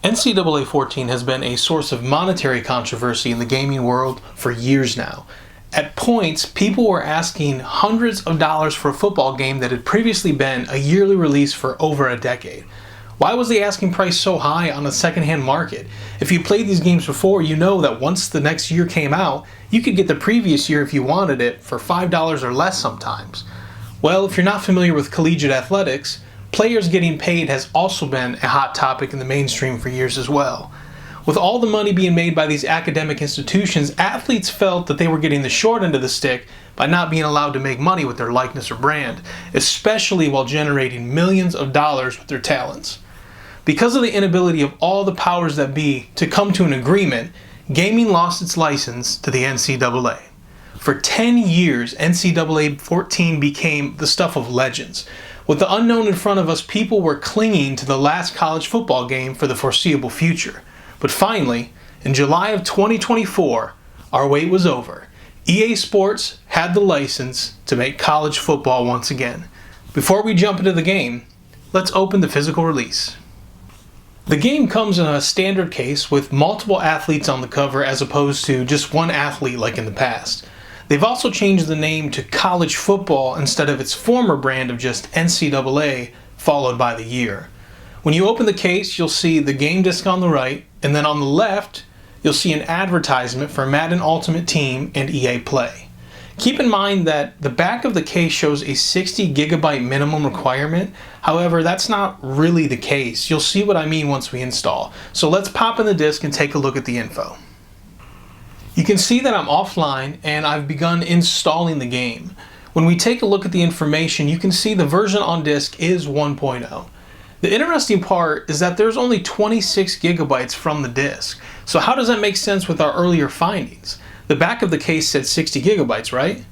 NCAA 14 has been a source of monetary controversy in the gaming world for years now. At points, people were asking hundreds of dollars for a football game that had previously been a yearly release for over a decade. Why was the asking price so high on the secondhand market? If you played these games before, you know that once the next year came out, you could get the previous year if you wanted it for $5 or less sometimes. Well, if you're not familiar with collegiate athletics, players getting paid has also been a hot topic in the mainstream for years as well. With all the money being made by these academic institutions, athletes felt that they were getting the short end of the stick by not being allowed to make money with their likeness or brand, especially while generating millions of dollars with their talents. Because of the inability of all the powers that be to come to an agreement, gaming lost its license to the NCAA. For 10 years, NCAA 14 became the stuff of legends. With the unknown in front of us, people were clinging to the last college football game for the foreseeable future. But finally, in July of 2024, our wait was over. EA Sports had the license to make college football once again. Before we jump into the game, let's open the physical release. The game comes in a standard case with multiple athletes on the cover as opposed to just one athlete like in the past. They've also changed the name to college football instead of its former brand of just NCAA followed by the year. When you open the case, you'll see the game disc on the right, and then on the left, you'll see an advertisement for Madden Ultimate Team and EA Play. Keep in mind that the back of the case shows a 60 gigabyte minimum requirement. However, that's not really the case. You'll see what I mean once we install. So let's pop in the disc and take a look at the info. You can see that I'm offline and I've begun installing the game. When we take a look at the information, you can see the version on disk is 1.0. The interesting part is that there's only 26 gigabytes from the disk. So how does that make sense with our earlier findings? The back of the case said 60 gigabytes, right?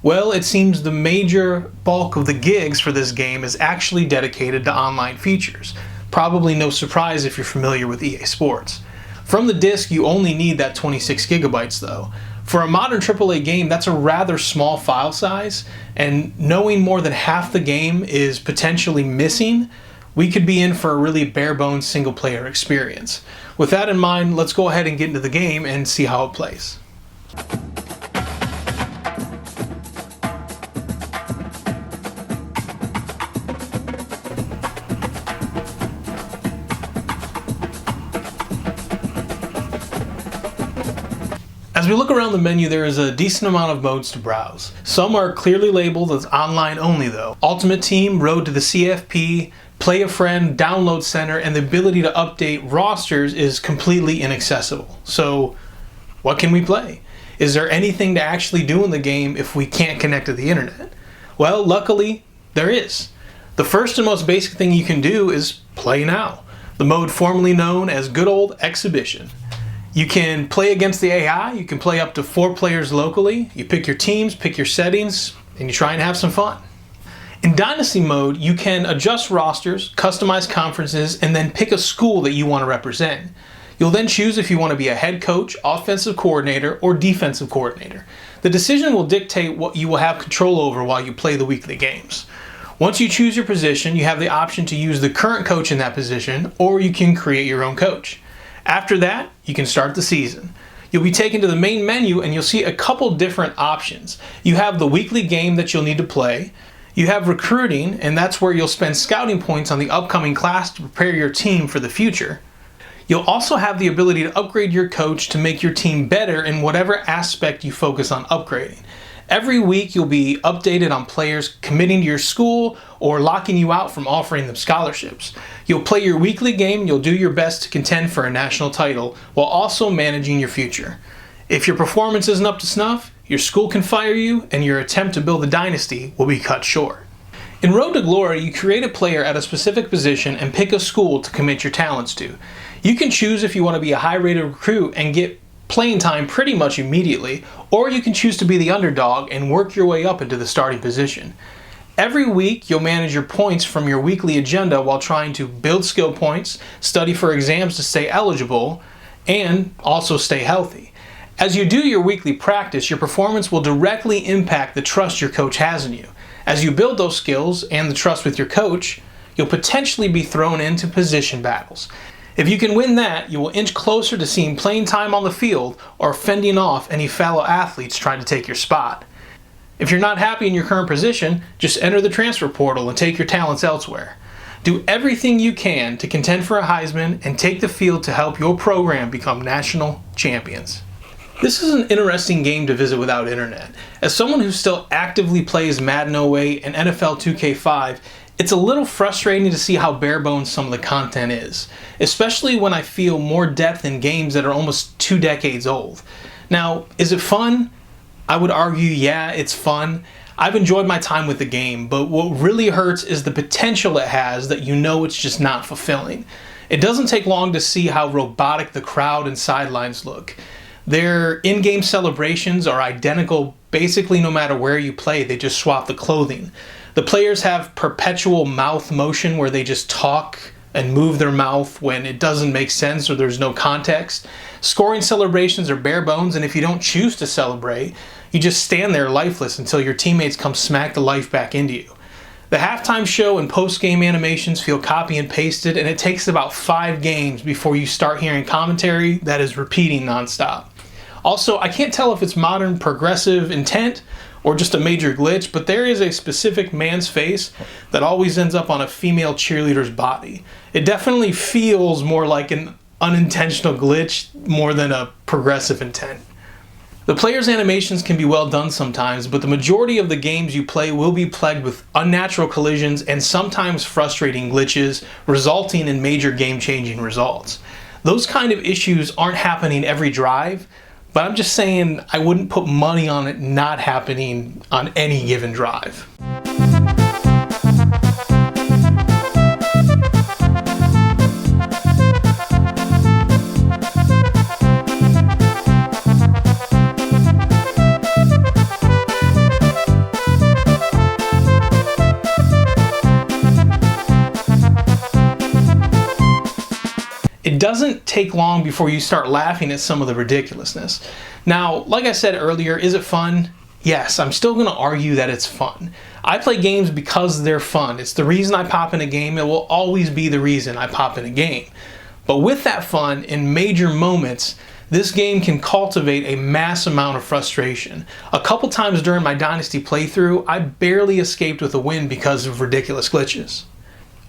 Well, it seems the major bulk of the gigs for this game is actually dedicated to online features. Probably no surprise if you're familiar with EA Sports. From the disk, you only need that 26 gigabytes though. For a modern AAA game, that's a rather small file size, and knowing more than half the game is potentially missing, we could be in for a really bare-bones single-player experience. With that in mind, let's go ahead and get into the game and see how it plays. As we look around the menu, there is a decent amount of modes to browse. Some are clearly labeled as online only though. Ultimate Team, Road to the CFP, Play a Friend, Download Center, and the ability to update rosters is completely inaccessible. So, what can we play? Is there anything to actually do in the game if we can't connect to the internet? Well, luckily, there is. The first and most basic thing you can do is play now, the mode formerly known as good old Exhibition. You can play against the AI, you can play up to 4 players locally, you pick your teams, pick your settings, and you try and have some fun. In Dynasty mode, you can adjust rosters, customize conferences, and then pick a school that you want to represent. You'll then choose if you want to be a head coach, offensive coordinator, or defensive coordinator. The decision will dictate what you will have control over while you play the weekly games. Once you choose your position, you have the option to use the current coach in that position, or you can create your own coach. After that, you can start the season. You'll be taken to the main menu and you'll see a couple different options. You have the weekly game that you'll need to play. You have recruiting, and that's where you'll spend scouting points on the upcoming class to prepare your team for the future. You'll also have the ability to upgrade your coach to make your team better in whatever aspect you focus on upgrading. Every week you'll be updated on players committing to your school or locking you out from offering them scholarships. You'll play your weekly game, you'll do your best to contend for a national title while also managing your future. If your performance isn't up to snuff, your school can fire you and your attempt to build a dynasty will be cut short. In Road to Glory, you create a player at a specific position and pick a school to commit your talents to. You can choose if you want to be a high-rated recruit and get playing time pretty much immediately, or you can choose to be the underdog and work your way up into the starting position. Every week, you'll manage your points from your weekly agenda while trying to build skill points, study for exams to stay eligible, and also stay healthy. As you do your weekly practice, your performance will directly impact the trust your coach has in you. As you build those skills and the trust with your coach, you'll potentially be thrown into position battles. If you can win that, you will inch closer to seeing playing time on the field or fending off any fellow athletes trying to take your spot. If you're not happy in your current position, just enter the transfer portal and take your talents elsewhere. Do everything you can to contend for a Heisman and take the field to help your program become national champions. This is an interesting game to visit without internet. As someone who still actively plays Madden 08 and NFL 2K5, it's a little frustrating to see how bare bones some of the content is, especially when I feel more depth in games that are almost 2 decades old. Now, is it fun? I would argue, yeah, it's fun. I've enjoyed my time with the game, but what really hurts is the potential it has that you know it's just not fulfilling. It doesn't take long to see how robotic the crowd and sidelines look. Their in-game celebrations are identical basically no matter where you play, they just swap the clothing. The players have perpetual mouth motion where they just talk and move their mouth when it doesn't make sense or there's no context. Scoring celebrations are bare bones, and if you don't choose to celebrate, you just stand there lifeless until your teammates come smack the life back into you. The halftime show and post-game animations feel copy and pasted, and it takes about 5 games before you start hearing commentary that is repeating nonstop. Also, I can't tell if it's modern progressive intent or just a major glitch, but there is a specific man's face that always ends up on a female cheerleader's body. It definitely feels more like an unintentional glitch more than a progressive intent. The players' animations can be well done sometimes, but the majority of the games you play will be plagued with unnatural collisions and sometimes frustrating glitches, resulting in major game-changing results. Those kind of issues aren't happening every drive, but I'm just saying I wouldn't put money on it not happening on any given drive. It doesn't take long before you start laughing at some of the ridiculousness. Now, like I said earlier, is it fun? Yes, I'm still going to argue that it's fun. I play games because they're fun. It's the reason I pop in a game. It will always be the reason I pop in a game. But with that fun, in major moments, this game can cultivate a mass amount of frustration. A couple times during my Dynasty playthrough, I barely escaped with a win because of ridiculous glitches.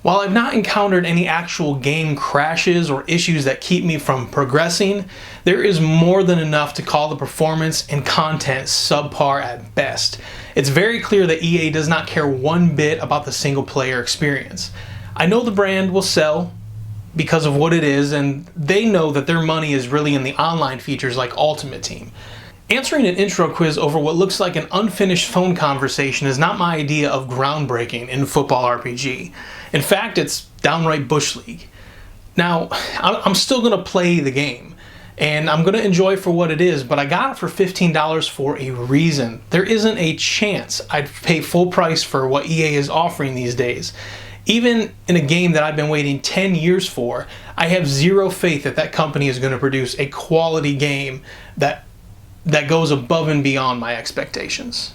While I've not encountered any actual game crashes or issues that keep me from progressing, there is more than enough to call the performance and content subpar at best. It's very clear that EA does not care one bit about the single player experience. I know the brand will sell because of what it is, and they know that their money is really in the online features like Ultimate Team. Answering an intro quiz over what looks like an unfinished phone conversation is not my idea of groundbreaking in football RPG. In fact, it's downright Bush League. Now, I'm still going to play the game, and I'm going to enjoy it for what it is, but I got it for $15 for a reason. There isn't a chance I'd pay full price for what EA is offering these days. Even in a game that I've been waiting 10 years for, I have zero faith that that company is going to produce a quality game that goes above and beyond my expectations.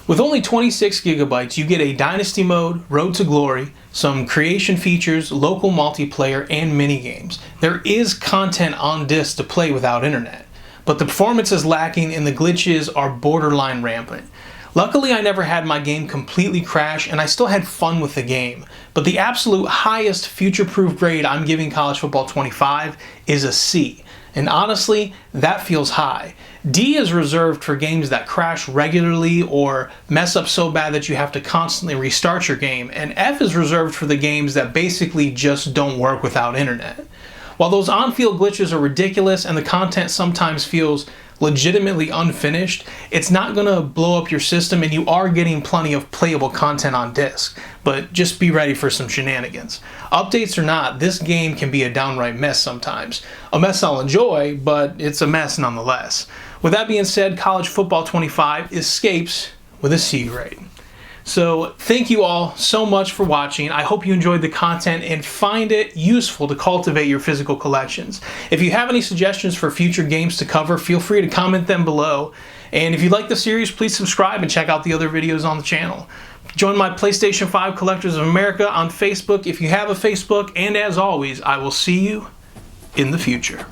With only 26 gigabytes, you get a Dynasty mode, Road to Glory, some creation features, local multiplayer, and minigames. There is content on disc to play without internet, but the performance is lacking and the glitches are borderline rampant. Luckily, I never had my game completely crash and I still had fun with the game, but the absolute highest future-proof grade I'm giving College Football 25 is a C. And honestly, that feels high. D is reserved for games that crash regularly or mess up so bad that you have to constantly restart your game, and F is reserved for the games that basically just don't work without internet. While those on-field glitches are ridiculous and the content sometimes feels legitimately unfinished, it's not going to blow up your system and you are getting plenty of playable content on disc, but just be ready for some shenanigans. Updates or not, this game can be a downright mess sometimes. A mess I'll enjoy, but it's a mess nonetheless. With that being said, College Football 25 escapes with a C grade. So thank you all so much for watching. I hope you enjoyed the content and find it useful to cultivate your physical collections. If you have any suggestions for future games to cover, feel free to comment them below. And if you like the series, please subscribe and check out the other videos on the channel. Join my PlayStation 5 Collectors of America on Facebook if you have a Facebook, and as always, I will see you in the future.